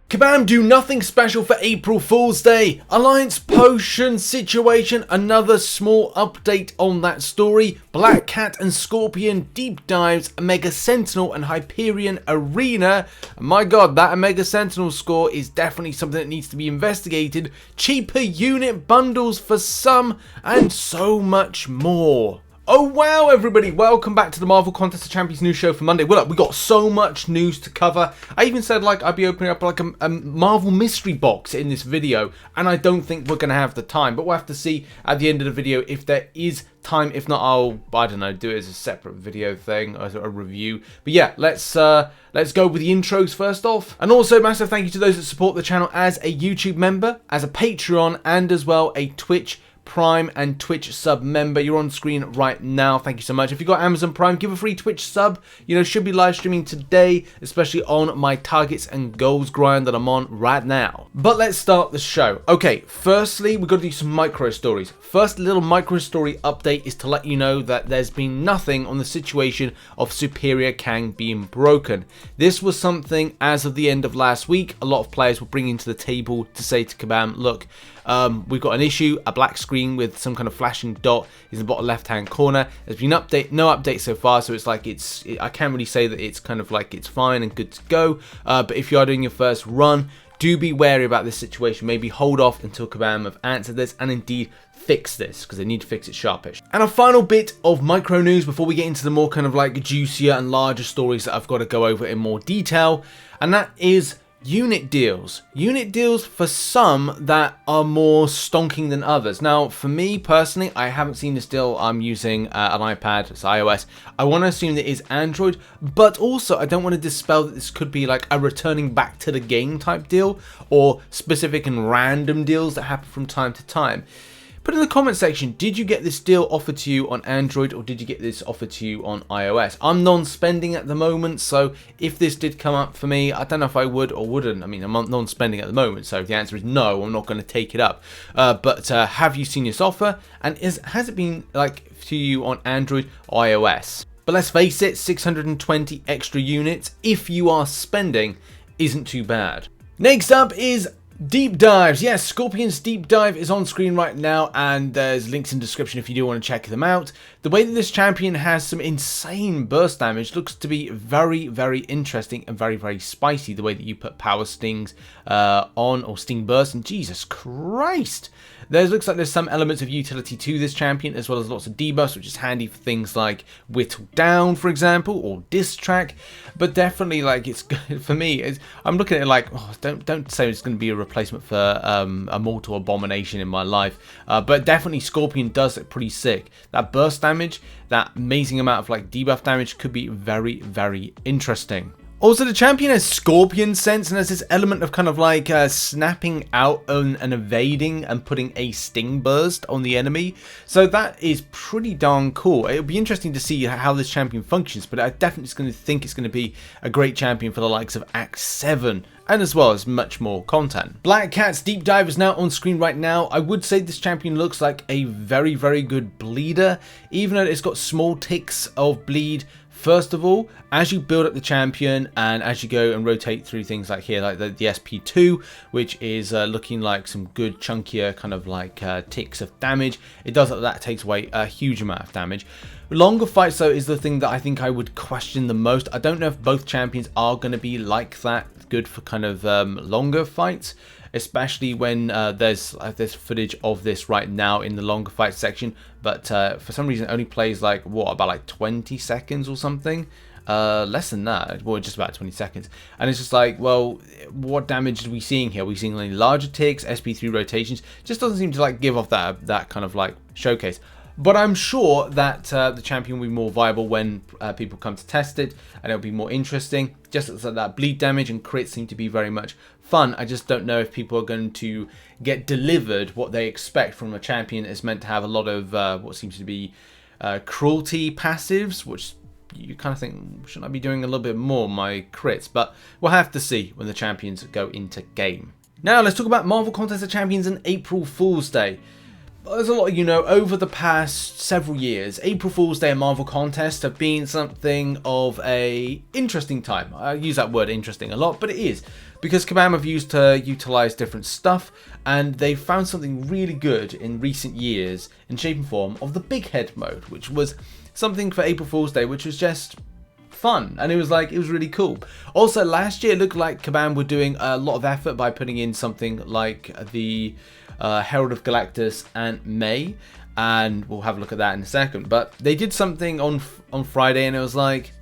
Kabam do nothing special for April Fool's Day. Alliance potion situation, another small update on that story. Black Cat and Scorpion deep dives, Omega Sentinel and Hyperion Arena. And my god, that Omega Sentinel score is definitely something that needs to be investigated. Cheaper unit bundles for some, and so much more. Oh wow everybody, welcome back to the Marvel Contest of Champions news show for Monday. Well look, we got so much news to cover. I even said like I'd be opening up like a Marvel mystery box in this video, and I don't think we're going to have the time, but we'll have to see at the end of the video if there is time. If not, I don't know, do it as a separate video thing, as a review. But yeah, let's go with the intros first off. And also massive thank you to those that support the channel as a YouTube member, as a Patreon, and as well a Twitch Prime and Twitch sub member. You're on screen right now. Thank you so much. If you got Amazon Prime, give a free Twitch sub. You know, should be live streaming today, especially on my targets and goals grind that I'm on right now. But let's start the show. Okay, firstly, we've got to do some micro stories. First little micro story update is to let you know that there's been nothing on the situation of Superior Kang being broken. This was something as of the end of last week, a lot of players were bringing to the table to say to Kabam, look, we've got an issue, a black screen with some kind of flashing dot is in the bottom left hand corner. There's been no update so far, so it's like I can't really say that it's kind of like it's fine and good to go, but if you are doing your first run, do be wary about this situation. Maybe hold off until Kabam have answered this and indeed fix this, because they need to fix it sharpish. And a final bit of micro news before we get into the more kind of like juicier and larger stories that I've got to go over in more detail, and that is unit deals. Unit deals for some that are more stonking than others. Now, for me personally, I haven't seen this deal. I'm using an iPad, it's iOS. I want to assume that it is Android, but also I don't want to dispel that this could be like a returning back to the game type deal, or specific and random deals that happen from time to time. Put in the comment section, did you get this deal offered to you on Android, or did you get this offered to you on iOS? I'm non-spending at the moment, so if this did come up for me, I don't know if I would or wouldn't. I mean, I'm non-spending at the moment, so the answer is no, I'm not going to take it up. But have you seen this offer, and has it been like to you on Android or iOS? But let's face it, 620 extra units, if you are spending, isn't too bad. Next up is deep dives. Yes, Scorpion's deep dive is on screen right now, and there's links in the description if you do want to check them out. The way that this champion has some insane burst damage looks to be very, very interesting and very, very spicy. The way that you put power stings on, or sting burst, and Jesus Christ, looks like there's some elements of utility to this champion, as well as lots of debuffs, which is handy for things like Whittle Down, for example, or Diss Track. But definitely, like, it's good for me. I'm looking at it like, oh, don't say it's going to be a replacement for a Mortal Abomination in my life, but definitely Scorpion does it pretty sick. That burst damage, that amazing amount of like debuff damage could be very, very interesting. Also, the champion has Scorpion Sense and has this element of kind of like snapping out and evading and putting a Sting Burst on the enemy. So that is pretty darn cool. It'll be interesting to see how this champion functions, but I definitely think it's going to be a great champion for the likes of Act 7. And as well as much more content. Black Cat's deep dive is now on screen right now. I would say this champion looks like a very, very good bleeder, even though it's got small ticks of bleed. First of all, as you build up the champion and as you go and rotate through things like here, like the SP2, which is looking like some good chunkier kind of like ticks of damage, it does that takes away a huge amount of damage. Longer fights though is the thing that I think I would question the most. I don't know if both champions are going to be like that good for kind of longer fights, especially when there's footage of this right now in the longer fight section, but for some reason it only plays like about like 20 seconds or something, less than that, well, just about 20 seconds, and it's just like, well, what damage are we seeing here? Are we seeing any larger ticks, SP3 rotations? Just doesn't seem to like give off that kind of like showcase. But I'm sure that the champion will be more viable when people come to test it, and it'll be more interesting. Just as that bleed damage and crit seem to be very much fun. I just don't know if people are going to get delivered what they expect from a champion that's meant to have a lot of what seems to be cruelty passives, which you kind of think, shouldn't I be doing a little bit more my crits? But we'll have to see when the champions go into game. Now let's talk about Marvel Contest of Champions and April Fool's Day. as a lot of you know, over the past several years, April Fool's Day and Marvel contests have been something of a interesting time. I use that word interesting a lot, but it is. Because Kabam have used to utilize different stuff, and they found something really good in recent years in shape and form of the Big Head mode, which was something for April Fool's Day, which was just fun, and it was really cool. Also, last year it looked like Kabam were doing a lot of effort by putting in something like the Herald of Galactus and May, and we'll have a look at that in a second. But they did something on Friday, and it was like,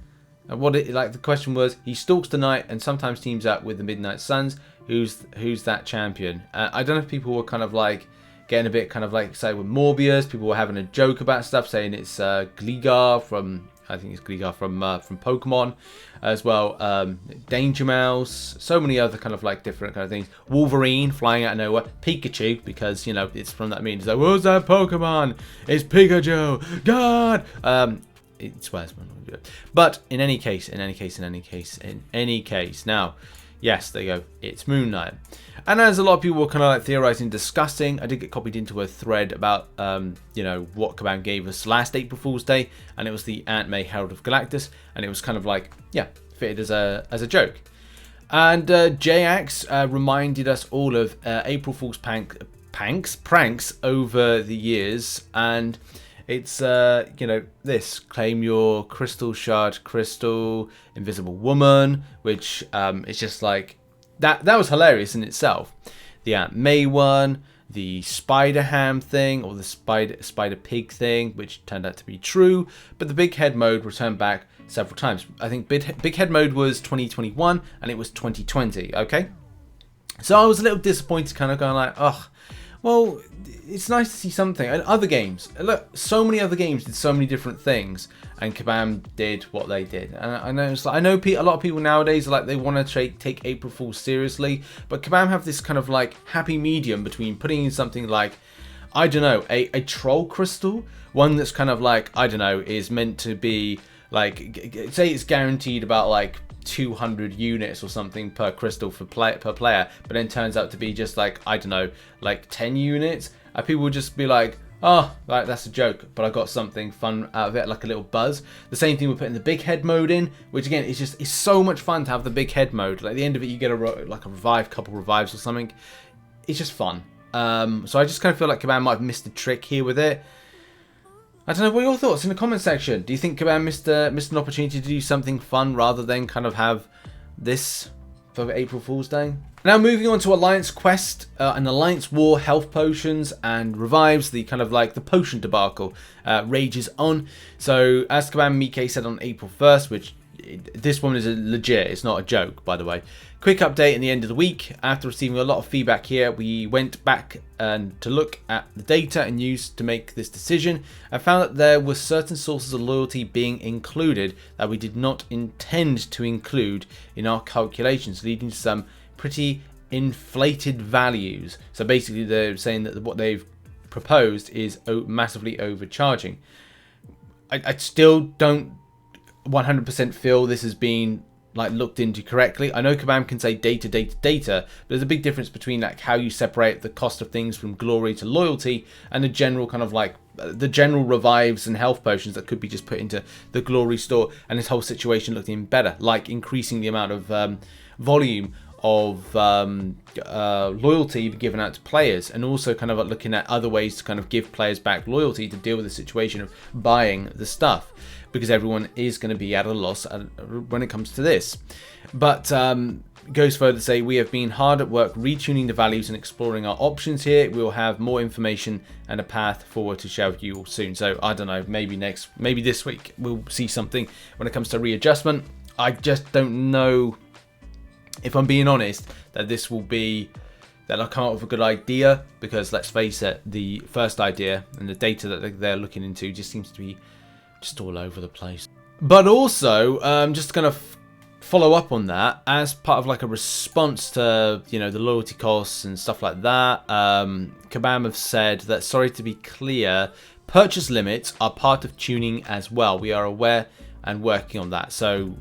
the question was, he stalks the night and sometimes teams up with the Midnight Suns. Who's that champion? I don't know if people were kind of like getting a bit kind of like excited with Morbius. People were having a joke about stuff, saying it's Gligar from, I think it's Gligar from Pokemon as well. Danger Mouse, so many other kind of like different kind of things. Wolverine flying out of nowhere. Pikachu, because you know it's from that meme. It's like, what's that Pokemon? It's Pikachu. God. It swears. But in any case, now, yes, there you go. It's Moon Knight. And as a lot of people were kind of like theorizing, discussing, I did get copied into a thread about, you know, what Kabam gave us last April Fool's Day, and it was the Aunt May Herald of Galactus, and it was kind of like, yeah, fitted as a joke. And J-Ax reminded us all of April Fool's pranks over the years, and it's, you know, this, claim your crystal shard crystal, invisible woman, which is just like, that was hilarious in itself. The Aunt May one, the Spider Ham thing, or the Spider Pig thing, which turned out to be true, but the Big Head mode returned back several times. I think Big Head mode was 2021, and it was 2020, okay? So I was a little disappointed, kind of going like, ugh, well, it's nice to see something. And other games, look, so many other games did so many different things, and Kabam did what they did. And I know, a lot of people nowadays are like, they want to take April Fools seriously, but Kabam have this kind of like happy medium between putting in something like, I don't know, a troll crystal, one that's kind of like, I don't know, is meant to be like, say it's guaranteed about like 200 units or something per crystal per player, but then turns out to be just like, I don't know, like 10 units, and people would just be like, oh, like that's a joke, but I got something fun out of it, like a little buzz. The same thing with putting the Big Head mode in, which again, it's so much fun to have the Big Head mode. Like at the end of it, you get a couple revives or something. It's just fun. So I just kind of feel like Kabam might have missed the trick here with it. I don't know, what are your thoughts in the comment section? Do you think Kabam missed an opportunity to do something fun rather than kind of have this for April Fool's Day? Now moving on to Alliance Quest and Alliance War, health potions and revives, the kind of like the potion debacle rages on. So as Kabam Mike said on April 1st, which this one is legit, it's not a joke by the way. Quick update in the end of the week. After receiving a lot of feedback here, we went back and to look at the data and used to make this decision. I found that there were certain sources of loyalty being included that we did not intend to include in our calculations, leading to some pretty inflated values. So basically they're saying that what they've proposed is massively overcharging. I still don't 100% feel this has been like looked into correctly. I know Kabam can say data, but there's a big difference between like how you separate the cost of things from glory to loyalty and the general kind of like the general revives and health potions that could be just put into the glory store, and this whole situation looked even better, like increasing the amount of volume of loyalty given out to players, and also kind of looking at other ways to kind of give players back loyalty to deal with the situation of buying the stuff, because everyone is going to be at a loss when it comes to this. But goes further to say, we have been hard at work retuning the values and exploring our options here. We'll have more information and a path forward to share with you all soon. So I don't know, maybe this week we'll see something when it comes to readjustment. I just don't know, if I'm being honest, that this will be, that I'll come up with a good idea, because let's face it, the first idea and the data that they're looking into just seems to be just all over the place. But also, just kind of follow up on that, as part of like a response to, you know, the loyalty costs and stuff like that, Kabam have said that, sorry to be clear, purchase limits are part of tuning as well. We are aware and working on that. So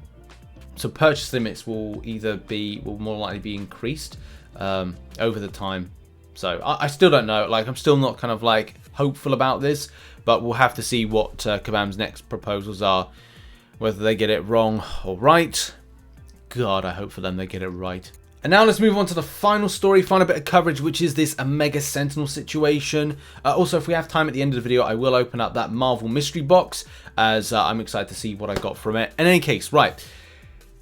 purchase limits will more likely be increased over the time. So I still don't know. Like, I'm still not kind of like hopeful about this, but we'll have to see what Kabam's next proposals are, whether they get it wrong or right. God, I hope for them they get it right. And now let's move on to the final story, final bit of coverage, which is this Omega Sentinel situation. Also, if we have time at the end of the video, I will open up that Marvel mystery box, as I'm excited to see what I got from it. In any case, right,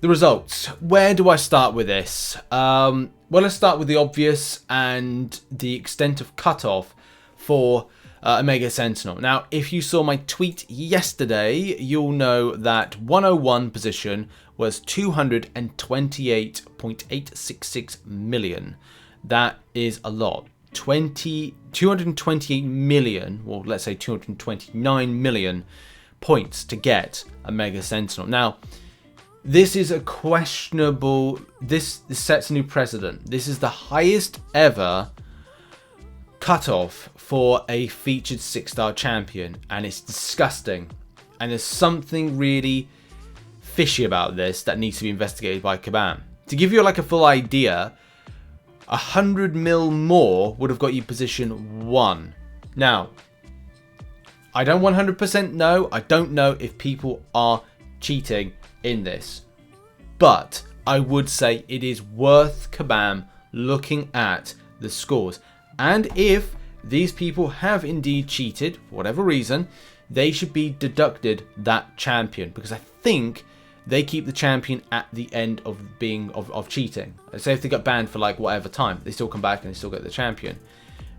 the results. Where do I start with this? Well, let's start with the obvious and the extent of cutoff for Omega Sentinel. Now, if you saw my tweet yesterday, you'll know that 101 position was 228.866 million. That is a lot. 228 million, or let's say 229 million points to get Omega Sentinel. Now, this is a questionable, this sets a new precedent. This is the highest ever cutoff for a featured 6-star champion, and it's disgusting. And there's something really fishy about this that needs to be investigated by Kabam. To give you like a full idea, 100 mil more would have got you position 1. Now, I don't 100% know. I don't know if people are cheating in this, but I would say it is worth Kabam looking at the scores. And if these people have indeed cheated, for whatever reason, they should be deducted that champion, because I think they keep the champion at the end of being of cheating. Say if they got banned for like whatever time, they still come back and they still get the champion.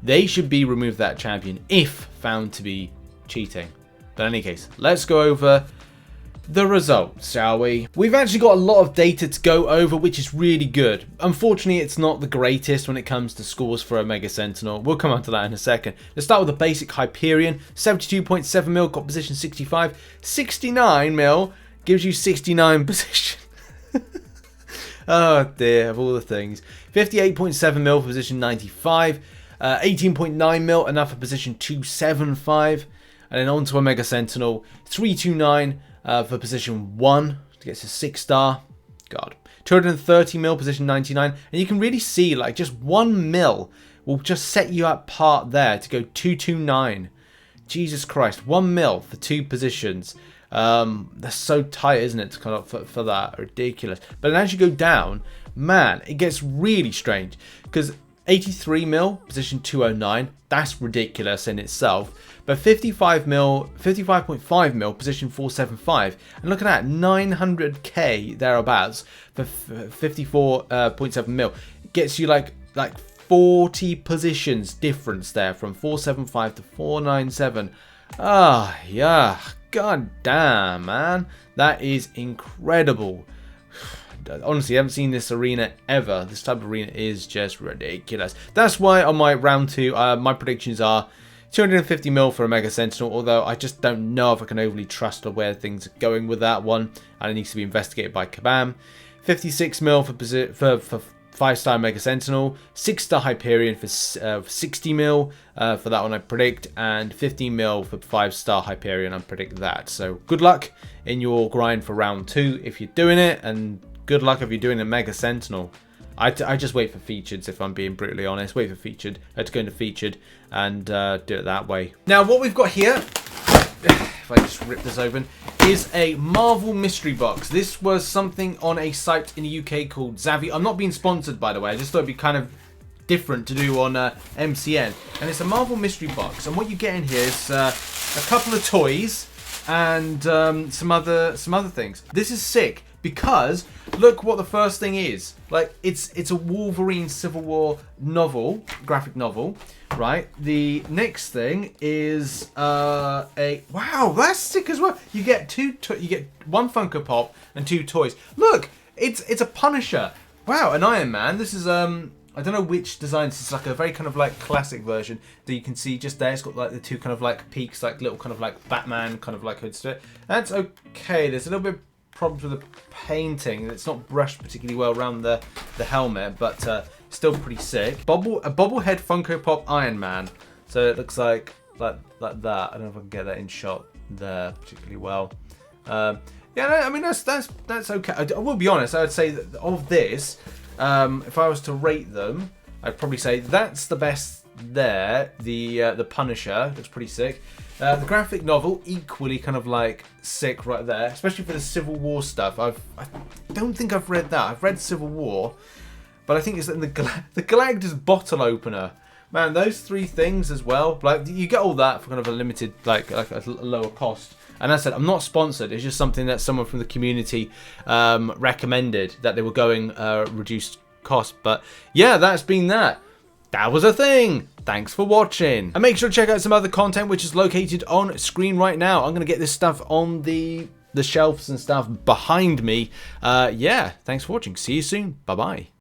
They should be removed that champion if found to be cheating. But in any case, let's go over the results, shall we? We've actually got a lot of data to go over, which is really good. Unfortunately, it's not the greatest when it comes to scores for Omega Sentinel. We'll come on to that in a second. Let's start with the basic Hyperion. 72.7 mil, got position 65. 69 mil gives you 69 position. Oh dear, of all the things. 58.7 mil for position 95. 18.9 mil, enough for position 275. And then on to Omega Sentinel. 329 for position 1 to get to 6-star. God. 230 mil, position 99. And you can really see like just 1 mil will just set you apart there to go 229. Jesus Christ, 1 mil for 2 positions. That's so tight, isn't it, to kind of for that? Ridiculous. But then as you go down, man, it gets really strange, because 83 mil, position 209, that's ridiculous in itself. But 55 mil, 55.5 mil, position 475, and look at that, 900k thereabouts for 54.7 mil. It gets you like 40 positions difference there, from 475 to 497. Ah, yeah. God damn, man. That is incredible. Honestly, I haven't seen this arena ever. This type of arena is just ridiculous. That's why on my round 2, my predictions are 250 mil for Omega Sentinel, although I just don't know if I can overly trust where things are going with that one, and it needs to be investigated by Kabam. 56 mil for 5-star Omega Sentinel, 6-star Hyperion for 60 mil for that one I predict, and 15 mil for 5-star Hyperion I predict that. So good luck in your grind for round 2 if you're doing it, and good luck if you're doing Omega Sentinel. I just wait for featured, if I'm being brutally honest. Wait for featured, to go into featured and do it that way. Now what we've got here, if I just rip this open, is a Marvel mystery box. This was something on a site in the UK called Zavvi. I'm not being sponsored, by the way. I just thought it'd be kind of different to do on MCN. And it's a Marvel mystery box. And what you get in here is a couple of toys and some other things. This is sick because look what the first thing is. Like it's a Wolverine Civil War novel, graphic novel. Right, the next thing is wow, that's sick as well. You get you get 1 Funko Pop and 2 toys. Look, it's a Punisher. Wow, an Iron Man. This is I don't know which design. This is like a very kind of like classic version that you can see just there. It's got like the 2 kind of like peaks, like little kind of like Batman kind of like hoods to it. That's okay. There's a little bit of problems with the painting. It's not brushed particularly well around the helmet, but still pretty sick. A bobblehead Funko Pop Iron Man. So it looks like that. I don't know if I can get that in shot there particularly well. Yeah, I mean that's okay. I will be honest. I would say that of this, if I was to rate them, I'd probably say that's the best there, the Punisher looks pretty sick. The graphic novel equally kind of like sick right there, especially for the Civil War stuff. I don't think I've read that. I've read Civil War, but I think it's in the Galactus bottle opener. Man, those 3 things as well. Like you get all that for kind of a limited, like a lower cost. And as I said, I'm not sponsored. It's just something that someone from the community recommended, that they were going reduced cost. But yeah, that's been that. That was a thing. Thanks for watching. And make sure to check out some other content which is located on screen right now. I'm going to get this stuff on the shelves and stuff behind me. Yeah, thanks for watching. See you soon. Bye-bye.